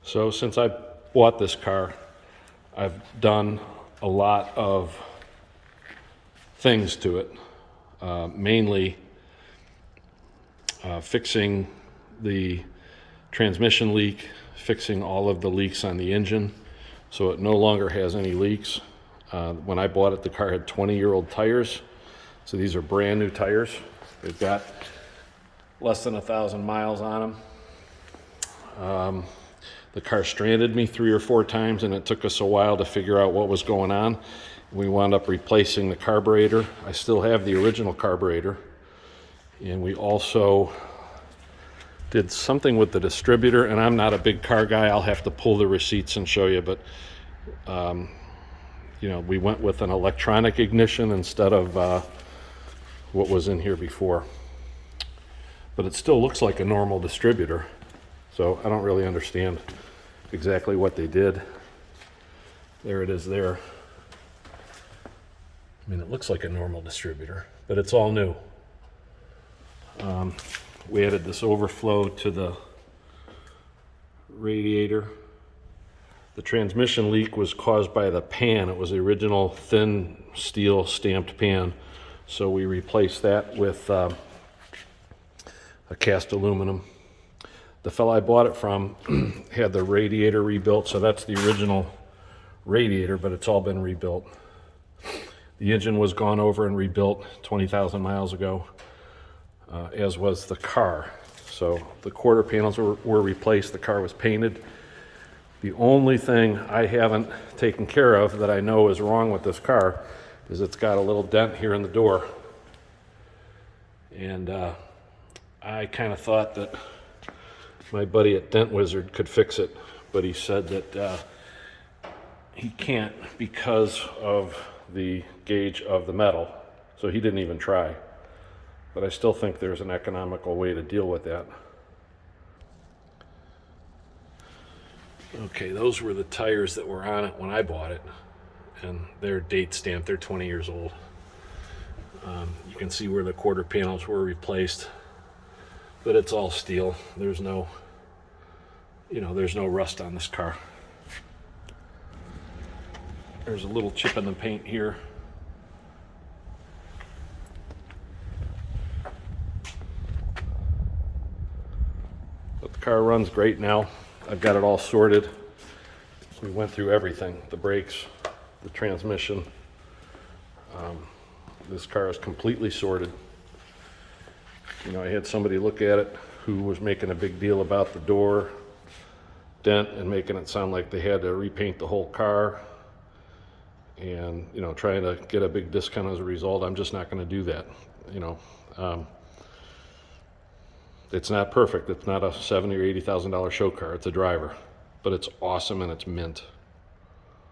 So since I bought this car, I've done a lot of things to it, mainly fixing the transmission leak, fixing all of the leaks on the engine so it no longer has any leaks. When I bought it, the car had 20-year-old tires, so these are brand new tires. They've got less than 1,000 miles on them. The car stranded me 3 or 4 times, and it took us a while to figure out what was going on. We wound up replacing the carburetor. I still have the original carburetor, and we also did something with the distributor, and I'm not a big car guy. I'll have to pull the receipts and show you, but we went with an electronic ignition instead of what was in here before. But it still looks like a normal distributor, so I don't really understand exactly what they did. There it is there. I mean, it looks like a normal distributor, but it's all new. We added this overflow to the radiator. The transmission leak was caused by the pan. It was the original thin steel stamped pan, so we replaced that with a cast aluminum. The fellow I bought it from had the radiator rebuilt, so that's the original radiator, but it's all been rebuilt. The engine was gone over and rebuilt 20,000 miles ago, as was the car. So the quarter panels were replaced, the car was painted. The only thing I haven't taken care of that I know is wrong with this car is it's got a little dent here in the door. And I kind of thought that my buddy at Dent Wizard could fix it, but he said that he can't because of the gauge of the metal, so he didn't even try. But I still think there's an economical way to deal with that. Okay, those were the tires that were on it when I bought it, and they're date stamped. They're 20 years old. You can see where the quarter panels were replaced, but it's all steel. There's no rust on this car. There's a little chip in the paint here. But the car runs great now. I've got it all sorted. We went through everything, the brakes, the transmission. This car is completely sorted. I had somebody look at it who was making a big deal about the door dent and making it sound like they had to repaint the whole car and trying to get a big discount as a result. I'm just not going to do that. It's not perfect. It's not a $70,000 or $80,000 show car. It's a driver, but it's awesome and it's mint.